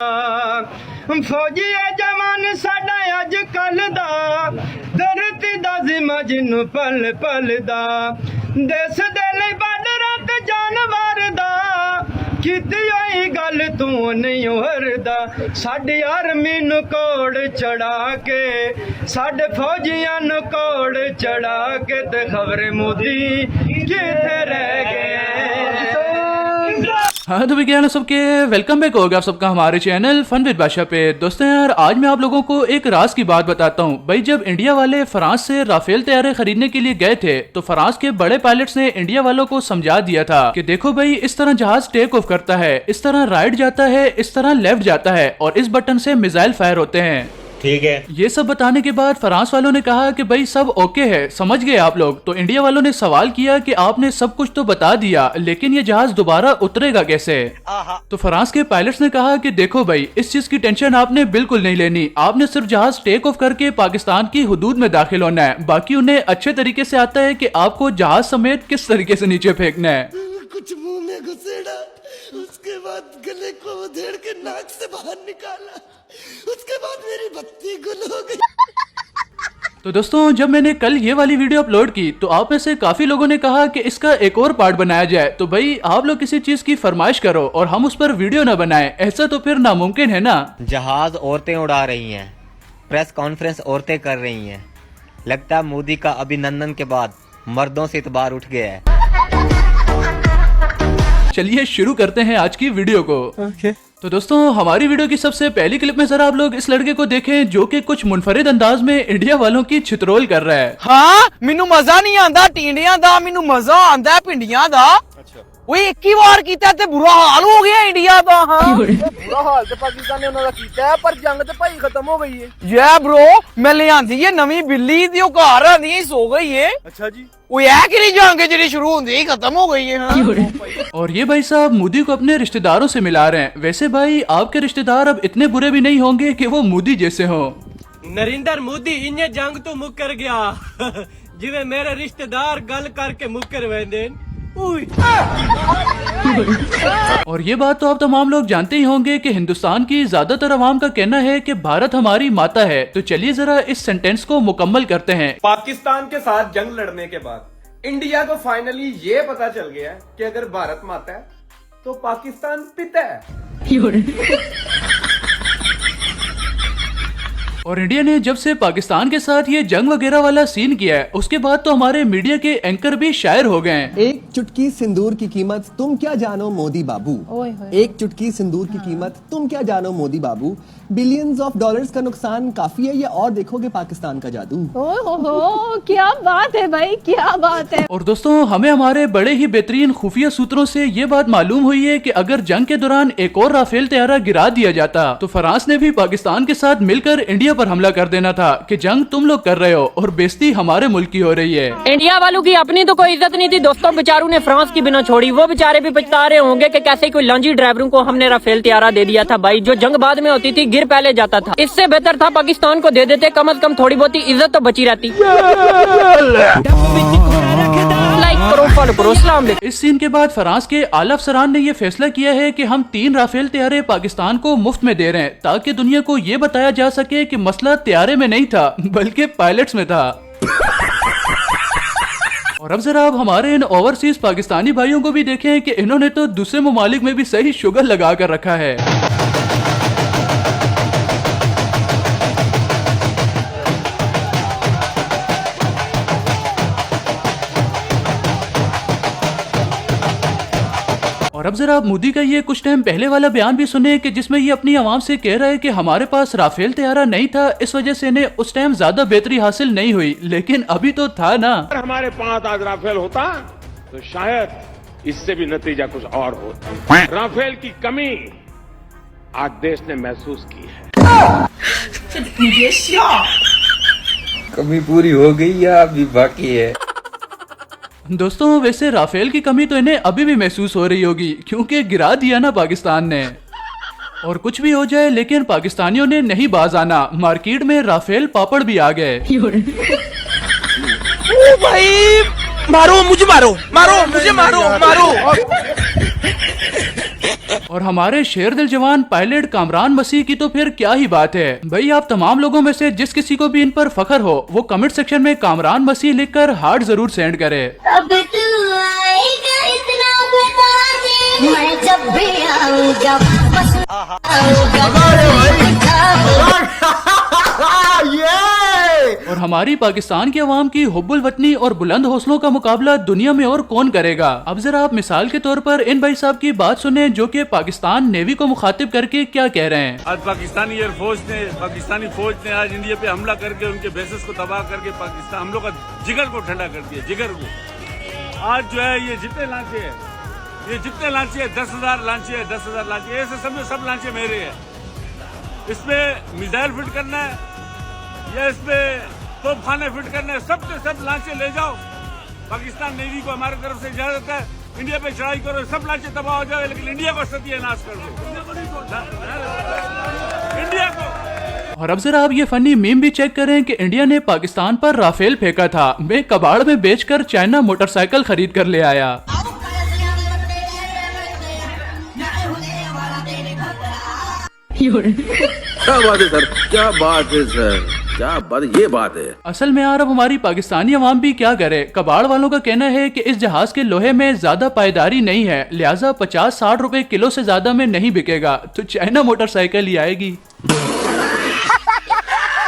फौजी जवान साडा अज कल दा धरती दा जिम्मा जिन्नू पल पल दा देश दे लई बार्डरां ते जानवर दा कीती होई गल तू नहीं हरदा साडी आर्मी नू कोड़ चढ़ा के साडे फौजियां नू कोड़ चढ़ा के ते खबरे मोदी किथे रह गए। हाँ तो विज्ञान सबके वेलकम बैक होगा आप सबका हमारे चैनल फन विद बादशाह पे। दोस्तों यार आज मैं आप लोगों को एक राज की बात बताता हूँ। भाई जब इंडिया वाले फ्रांस से राफेल तैयारे खरीदने के लिए गए थे तो फ्रांस के बड़े पायलट्स ने इंडिया वालों को समझा दिया था कि देखो भाई इस तरह जहाज टेक ऑफ करता है, इस तरह राइट जाता है, इस तरह लेफ्ट जाता है और इस बटन से मिसाइल फायर होते हैं। ठीक है। ये सब बताने के बाद फ्रांस वालों ने कहा कि भाई सब ओके है, समझ गए आप लोग। तो इंडिया वालों ने सवाल किया कि आपने सब कुछ तो बता दिया लेकिन ये जहाज दोबारा उतरेगा कैसे। तो फ्रांस के पायलट्स ने कहा कि देखो भाई इस चीज की टेंशन आपने बिल्कुल नहीं लेनी, आपने सिर्फ जहाज टेक ऑफ करके पाकिस्तान की हुदूद में दाखिल होना है, बाकी उन्हें अच्छे तरीके से आता है कि आपको जहाज समेत किस तरीके से नीचे फेंकना है। कुछ मुंह में घुसेड़ा, उसके बाद गले को उधेड़ के नाक से बाहर निकाला, उसके बाद मेरी बत्ती गुल हो गई। तो दोस्तों जब मैंने कल ये वाली वीडियो अपलोड की तो आप में से काफी लोगों ने कहा कि इसका एक और पार्ट बनाया जाए। तो भाई आप लोग किसी चीज की फरमाइश करो और हम उस पर वीडियो न बनाएं, ऐसा तो फिर नामुमकिन है ना। जहाज औरतें उड़ा रही हैं, प्रेस कॉन्फ्रेंस औरतें कर रही हैं, लगता है मोदी का अभिनंदन के बाद मर्दों से इतबार उठ गया है। चलिए शुरू करते हैं आज की वीडियो को। तो दोस्तों हमारी वीडियो की सबसे पहली क्लिप में जरा आप लोग इस लड़के को देखें जो कि कुछ मुनफरिद अंदाज में इंडिया वालों की छितरोल कर रहा है। हाँ मैनू मजा नहीं आंदा टिंडियां दा, मैनू मजा आंदा है पिंडियां दा। ओए एक ही बार कीता ते बुरा हाल हो गया इंडिया दा। हाँ बुरा हाल ते पाकिस्तान ने उन्हां दा कीता है पर जंग ते भाई खत्म हो गई है। ये ब्रो मैं ले आंदी है नवी बिल्ली दी, ओ घर आंदी है सो गई है। अच्छा जी वो है कि नहीं जंग जेडी शुरू होंदी ही खत्म हो गई है। हाँ और ये भाई साहब मोदी को अपने रिश्तेदारों से मिला रहे हैं। वैसे भाई आपके रिश्तेदार अब इतने बुरे भी नहीं होंगे कि वो मोदी जैसे हो। नरेंद्र मोदी इन्हें जंग तो मुकर गया जिवे मेरे रिश्तेदार गल करके मुकर वेंदे। और ये बात तो आप तमाम लोग जानते ही होंगे कि हिंदुस्तान की ज्यादातर अवाम का कहना है कि भारत हमारी माता है। तो चलिए जरा इस सेंटेंस को मुकम्मल करते हैं। पाकिस्तान के साथ जंग लड़ने के बाद इंडिया को फाइनली ये पता चल गया है कि अगर भारत माता है तो पाकिस्तान पिता है। और इंडिया ने जब से पाकिस्तान के साथ ये जंग वगैरह वाला सीन किया है उसके बाद तो हमारे मीडिया के एंकर भी शायर हो गए हैं। एक चुटकी सिंदूर की कीमत तुम क्या जानो मोदी बाबू, एक चुटकी सिंदूर की कीमत तुम क्या जानो मोदी बाबू, बिलियंस ऑफ डॉलर्स का नुकसान काफी है या और देखोगे पाकिस्तान का जादू। ओहो क्या बात है भाई, क्या बात है। और दोस्तों हमें हमारे बड़े ही बेहतरीन खुफिया सूत्रों से ये बात मालूम हुई है कि अगर जंग के दौरान एक और राफेल तैयारा गिरा दिया जाता तो फ्रांस ने भी पाकिस्तान के साथ मिलकर इंडिया पर हमला कर देना था कि जंग तुम लोग कर रहे हो और बेइज्जती हमारे मुल्क की हो रही है। इंडिया वालों की अपनी तो कोई इज्जत नहीं थी दोस्तों, बेचारों ने फ्रांस की बिना छोड़ी। वो बेचारे भी पछता रहे होंगे कि कैसे कोई लांजी ड्राइवरों को हमने राफेल तैयारा दे दिया था। भाई जो जंग बाद में होती थी गिर पहले जाता था, इससे बेहतर था पाकिस्तान को दे देते, कम से कम थोड़ी बहुत इज्जत तो बची रहती। इस सीन के बाद फ्रांस के आला अफसरान ने ये फैसला किया है कि हम 3 राफेल तैयारे पाकिस्तान को मुफ्त में दे रहे हैं ताकि दुनिया को ये बताया जा सके कि मसला तैयारे में नहीं था बल्कि पायलट्स में था। और अब जरा आप हमारे इन ओवरसीज पाकिस्तानी भाइयों को भी देखें कि इन्होंने तो दूसरे ममालिक में भी सही शुगर लगा कर रखा है। और अब जरा आप मोदी का ये कुछ टाइम पहले वाला बयान भी सुने कि जिसमें ये अपनी आवाम से कह रहा है कि हमारे पास राफेल तैयारा नहीं था, इस वजह से इन्हें उस टाइम ज्यादा बेहतरी हासिल नहीं हुई, लेकिन अभी तो था ना। अगर हमारे पास आज राफेल होता तो शायद इससे भी नतीजा कुछ और होता। राफेल की कमी आज देश ने महसूस की है। कमी पूरी हो गई या अभी बाकी है? दोस्तों वैसे राफेल की कमी तो इन्हें अभी भी महसूस हो रही होगी क्योंकि गिरा दिया ना पाकिस्तान ने। और कुछ भी हो जाए लेकिन पाकिस्तानियों ने नहीं बाज आना, मार्केट में राफेल पापड़ भी आ गए। ओ भाई मारो मुझे, मारो मारो मुझे, मारो मारो। और हमारे शेर दिल जवान पायलट कामरान मसीह की तो फिर क्या ही बात है भाई। आप तमाम लोगों में से जिस किसी को भी इन पर फख्र हो वो कमेंट सेक्शन में कामरान मसीह लिखकर हार्ट जरूर सेंड करे। अब तू आएगा इतना बता दे, मैं जब भी आऊंगा बस और हमारी पाकिस्तान की आवाम की हुब्बुल वतनी और बुलंद हौसलों का मुकाबला दुनिया में और कौन करेगा। अब जरा आप मिसाल के तौर पर इन भाई साहब की बात सुने जो कि पाकिस्तान नेवी को मुखातिब करके क्या कह रहे हैं। आज पाकिस्तानी एयरफोर्स ने, पाकिस्तानी फौज ने आज इंडिया पे हमला करके उनके बेसेस को तबाह करके पाकिस्तान हम लोग का जिगर को ठंडा कर दिया, जिगर को। आज जो है ये जितने लांचे है, ये जितने लांचे है 10,000 लांचे है, 10,000 लांचे, ऐसे सब लांचे मेरे है। इसमें मिसाइल फिट करना है या इसमें तोपखाने फिट करने, सब के सब लांचे ले जाओ। पाकिस्तान नेवी को हमारी तरफ से इजाजत है, इंडिया पे चढ़ाई करो, सब लांचे तबाह हो जाए, लेकिन इंडिया को सत्यानाश कर दो, इंडिया को। और अब जरा आप ये फनी मीम भी चेक करें कि इंडिया ने पाकिस्तान पर राफेल फेंका था, मैं कबाड़ में बेचकर चाइना मोटरसाइकिल खरीद कर ले आया। क्या बात है सर, क्या बात है सर, क्या बात, ये बात है। असल में यार अब हमारी पाकिस्तानी अवाम भी क्या करे। कबाड़ वालों का कहना है कि इस जहाज के लोहे में ज्यादा पायदारी नहीं है, लिहाजा 50-60 रुपए किलो से ज्यादा में नहीं बिकेगा, तो चाइना मोटरसाइकिल ही आएगी।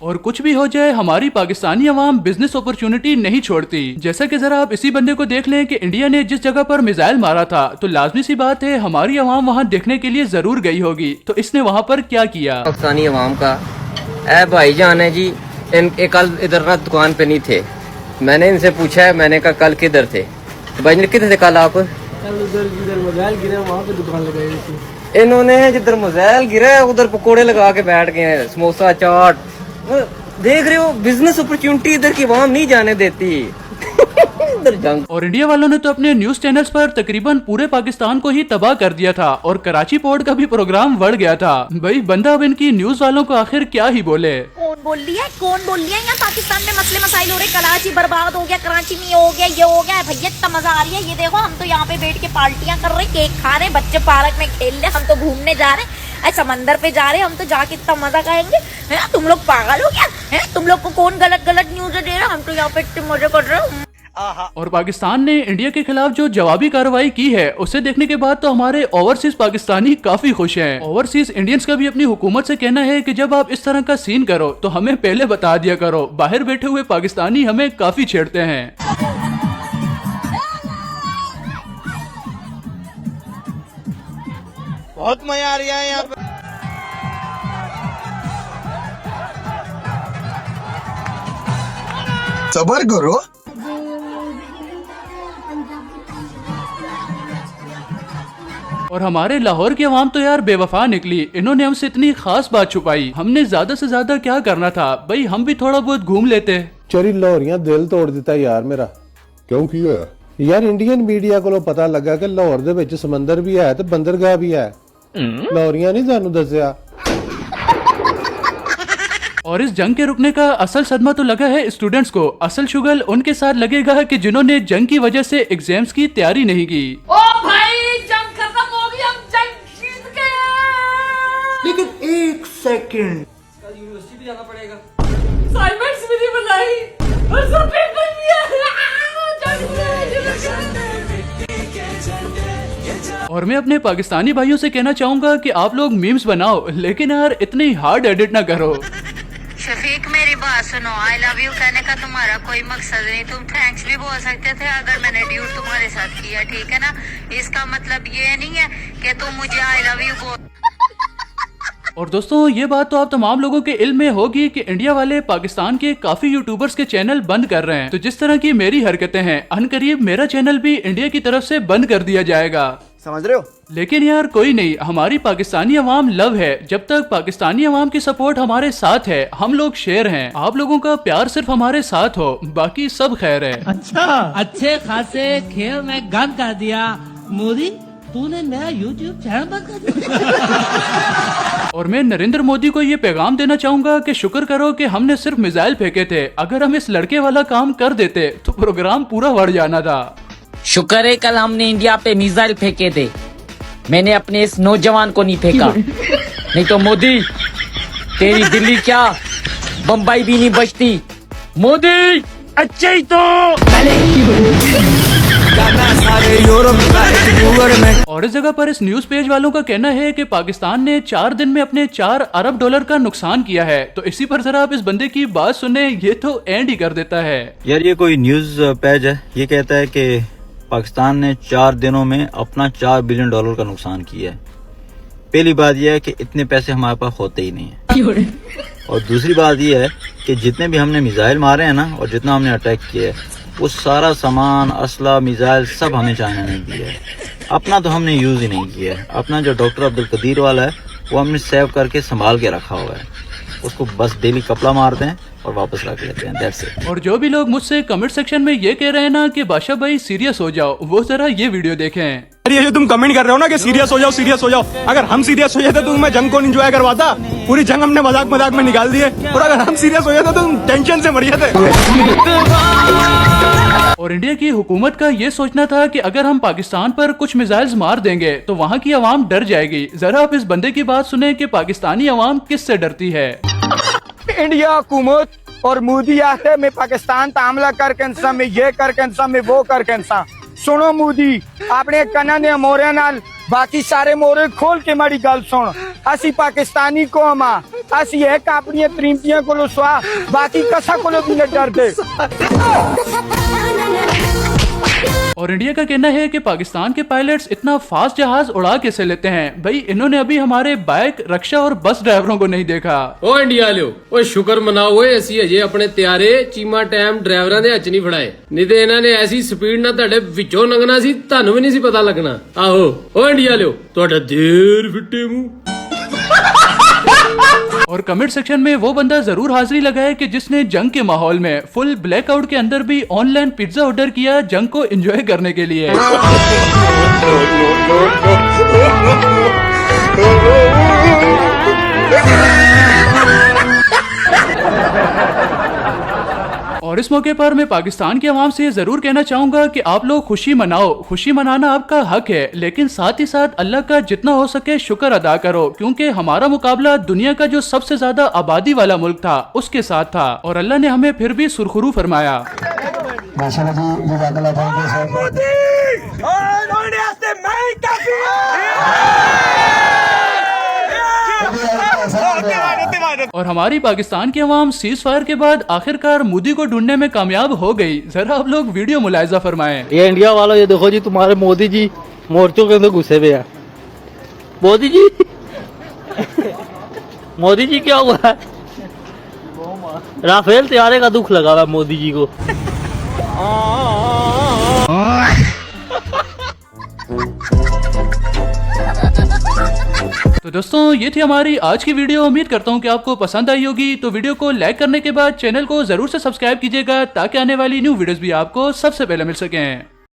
और कुछ भी हो जाए हमारी पाकिस्तानी अवाम बिजनेस अपॉर्चुनिटी नहीं छोड़ती। जैसा कि जरा आप इसी बंदे को देख लें कि इंडिया ने जिस जगह पर मिसाइल मारा था, तो लाजमी सी बात है हमारी अवाम वहां देखने के लिए जरूर गई होगी। तो इसने वहां पर क्या किया। पाकिस्तानी अवाम का ए भाईजान है जी, इनके कल इधर ना दुकान पे नहीं थे, मैंने इनसे पूछा है, मैंने कहा कल किधर थे, भाई किधर थे कल आप? कल उधर मोबाइल गिरा, वहाँ पे दुकान लगाई थी। इन्होंने जिधर मोबाइल गिरा है उधर पकोड़े लगा के बैठ गए हैं, समोसा चाट। देख रहे हो बिजनेस अपॉर्चुनिटी इधर की आवाम नहीं जाने देती। इधर जंग। और इंडिया वालों ने तो अपने न्यूज चैनल्स पर तकरीबन पूरे पाकिस्तान को ही तबाह कर दिया था और कराची पोर्ट का भी प्रोग्राम बढ़ गया था। भाई बंदा अब इनकी न्यूज वालों को आखिर क्या ही बोले। कौन बोल लिया यहाँ पाकिस्तान में मसले मसाइल हो रहे, कराची बर्बाद हो गया, कराची में हो गया, ये हो गया। भैया इतना मजा आ रही है, ये देखो हम तो यहाँ पे बैठ के पार्टियां कर रहे, केक खा रहे, बच्चे पार्क में खेल रहे, हम तो घूमने जा रहे, समंदर पे जा रहे, हम तो जाके इतना मजा करेंगे। तुम लोग पागल हो क्या? तुम लोग को कौन गलत न्यूज दे रहा? हम तो यहाँ पे इतने मजे कर रहे हैं। और पाकिस्तान ने इंडिया के खिलाफ जो जवाबी कार्रवाई की है उसे देखने के बाद तो हमारे ओवरसीज पाकिस्तानी काफी खुश हैं। ओवरसीज इंडियंस का भी अपनी हुकूमत से कहना है कि जब आप इस तरह का सीन करो तो हमें पहले बता दिया करो, बाहर बैठे हुए पाकिस्तानी हमें काफी छेड़ते हैं। बहुत मजा आ रहा है यहाँ पे। सबर करो। और हमारे लाहौर की आवाम तो यार बेवफा निकली, इन्होंने हमसे इतनी खास बात छुपाई। हमने ज्यादा से ज्यादा क्या करना था भाई, हम भी थोड़ा बहुत घूम लेते। चोरी लाहौरियां दिल तोड़ दिता यार मेरा। क्यों की होया? यार इंडियन मीडिया को पता लगा कि लाहौर दे विच समंदर भी है ते बंदरगाह भी है, लाहौरियां नहीं सानू दस्या। और इस जंग के रुकने का असल सदमा तो लगा है स्टूडेंट्स को, असल शुगल उनके साथ लगेगा कि जिन्होंने जंग की वजह से एग्जाम्स की तैयारी नहीं की। ओ भाई जंग खत्म हो गई, हम जंग जीत गए। लेकिन एक सेकंड, कल यूनिवर्सिटी भी जाना पड़ेगा, असाइनमेंट्स भी नहीं बनाई और सब पेपर भी और मैं अपने पाकिस्तानी भाइयों से कहना चाहूंगा कि आप लोग मीम्स बनाओ, लेकिन यार इतनी हार्ड एडिट ना करो। शफीक मेरी बात सुनो, आई लव यू कहने का तुम्हारा कोई मकसद नहीं, तुम थैंक्स भी बोल सकते थे अगर मैंने ड्यूट तुम्हारे साथ किया, ठीक है ना? इसका मतलब ये नहीं है कि तुम मुझे आई लव यू बोल। और दोस्तों ये बात तो आप तमाम लोगों के इल्म में होगी कि इंडिया वाले पाकिस्तान के काफी यूट्यूबर्स के चैनल बंद कर रहे हैं। तो जिस तरह की मेरी हरकतें हैं, अनकरीब मेरा चैनल भी इंडिया की तरफ से बंद कर दिया जाएगा, समझ रहे हो? लेकिन यार कोई नहीं, हमारी पाकिस्तानी अवाम लव है। जब तक पाकिस्तानी अवाम की सपोर्ट हमारे साथ है, हम लोग शेर हैं। आप लोगों का प्यार सिर्फ हमारे साथ हो, बाकी सब खैर है। अच्छा अच्छे खासे खेल में गंद कर दिया मोदी, तूने नया यूट्यूब चैनल बंद कर दिया। और मैं नरेंद्र मोदी को ये पैगाम देना चाहूंगा कि शुक्र करो कि हमने सिर्फ मिसाइल फेंके थे, अगर हम इस लड़के वाला काम कर देते तो प्रोग्राम पूरा बढ़ जाना था। शुक्र है कल हमने इंडिया पे मिसाइल फेंके थे, मैंने अपने इस नौजवान को नहीं फेंका, नहीं तो मोदी तेरी दिल्ली क्या बम्बई भी नहीं बचती। मोदी अच्छे ही तो। और इस जगह पर इस न्यूज पेज वालों का कहना है कि पाकिस्तान ने 4 दिन में अपने 4 अरब डॉलर का नुकसान किया है। तो इसी पर जरा आप इस बंदे की बात सुने, ये तो एंड ही कर देता है। यार ये कोई न्यूज पेज है, ये कहता है कि पाकिस्तान ने 4 दिनों में अपना 4 बिलियन डॉलर का नुकसान किया है। पहली बात यह है कि इतने पैसे हमारे पास होते ही नहीं है, और दूसरी बात यह है कि जितने भी हमने मिसाइल मारे हैं ना, और जितना हमने अटैक किया है, वो सारा सामान, असला, मिसाइल सब हमें चाइना ने दिया है। अपना तो हमने यूज ही नहीं किया है। अपना जो डॉक्टर अब्दुल कदीर वाला है वो हमने सेव करके संभाल के रखा हुआ है, उसको बस डेली कपड़ा मारते हैं और वापस रख लेते हैं, दैट्स इट। और जो भी लोग मुझसे कमेंट सेक्शन में ये कह रहे हैं ना कि बादशाह भाई सीरियस हो जाओ, वो जरा ये वीडियो देखें। ये जो तुम कमेंट कर रहे हो ना कि सीरियस हो जाओ, सीरियस हो जाओ, अगर हम सीरियस हो जाते तो मैं जंग को एंजॉय करवाता। पूरी जंग हमने मजाक मजाक में निकाल दिए, और अगर हम सीरियस हो जाते तो तुम टेंशन से मर जाते। और इंडिया की हुकूमत का ये सोचना था कि अगर हम पाकिस्तान पर कुछ मिसाइल्स मार देंगे तो वहाँ की आवाम डर जाएगी। जरा आप इस बंदे की बात सुने कि पाकिस्तानी आवाम किससे डरती है। इंडिया हुकूमत और मोदी आते मैं पाकिस्तान पर हमला करके इंसान में ये करके इंसान में वो करके इंसान। सुनो मोदी, अपने कन्ना ने मोरे नाल बाकी सारे मोरे खोल के माड़ी गल सुन। असी पाकिस्तानी कौम आ, असी एक अपनी तरीमतियां को स्वा, बाकी कसा को भी न डरते। और इंडिया का कहना है कि पाकिस्तान के पायलट्स इतना फास्ट जहाज उड़ा कैसे लेते हैं। भाई इन्होंने अभी हमारे बाइक, रक्षा और बस ड्राइवरों को नहीं देखा। ओ इंडिया लियो, ओ शुक्र मनाओ ऐसी अजे अपने त्यारे चीमा टाइम ड्राइवरां दे हੱਥ नहीं फड़ाए, नहीं तो इन्हों ने ऐसी स्पीड ना ਤੁਹਾਡੇ ਵਿੱਚੋਂ ਲੰਘਣਾ ਸੀ, ਤੁਹਾਨੂੰ ਵੀ ਨਹੀਂ ਸੀ ਪਤਾ ਲੱਗਣਾ। ਆਹੋ ओ इंडिया लियो, ਤੁਹਾਡਾ देर फिट्टे मुंह। और कमेंट सेक्शन में वो बंदा जरूर हाजिरी लगाए कि जिसने जंग के माहौल में फुल ब्लैकआउट के अंदर भी ऑनलाइन पिज्जा ऑर्डर किया जंग को एंजॉय करने के लिए। और इस मौके पर मैं पाकिस्तान की आवाम से जरूर कहना चाहूंगा कि आप लोग खुशी मनाओ। खुशी मनाना आपका हक है, लेकिन साथ ही साथ अल्लाह का जितना हो सके शुक्र अदा करो, क्योंकि हमारा मुकाबला दुनिया का जो सबसे ज्यादा आबादी वाला मुल्क था उसके साथ था, और अल्लाह ने हमें फिर भी सुरखरू फरमाया। और हमारी पाकिस्तान की आवाम सीज फायर के बाद आखिरकार मोदी को ढूंढने में कामयाब हो गई। जरा आप लोग वीडियो मुलायजा फरमाएं। ये इंडिया वालों, ये देखो जी, तुम्हारे मोदी जी मोर्चों के अंदर घुसे हुए हैं। मोदी जी मोदी जी क्या हुआ है? राफेल तैयारे का दुख लगा हुआ मोदी जी को। तो दोस्तों ये थी हमारी आज की वीडियो। उम्मीद करता हूँ कि आपको पसंद आई होगी। तो वीडियो को लाइक करने के बाद चैनल को जरूर से सब्सक्राइब कीजिएगा ताकि आने वाली न्यू वीडियोस भी आपको सबसे पहले मिल सकें।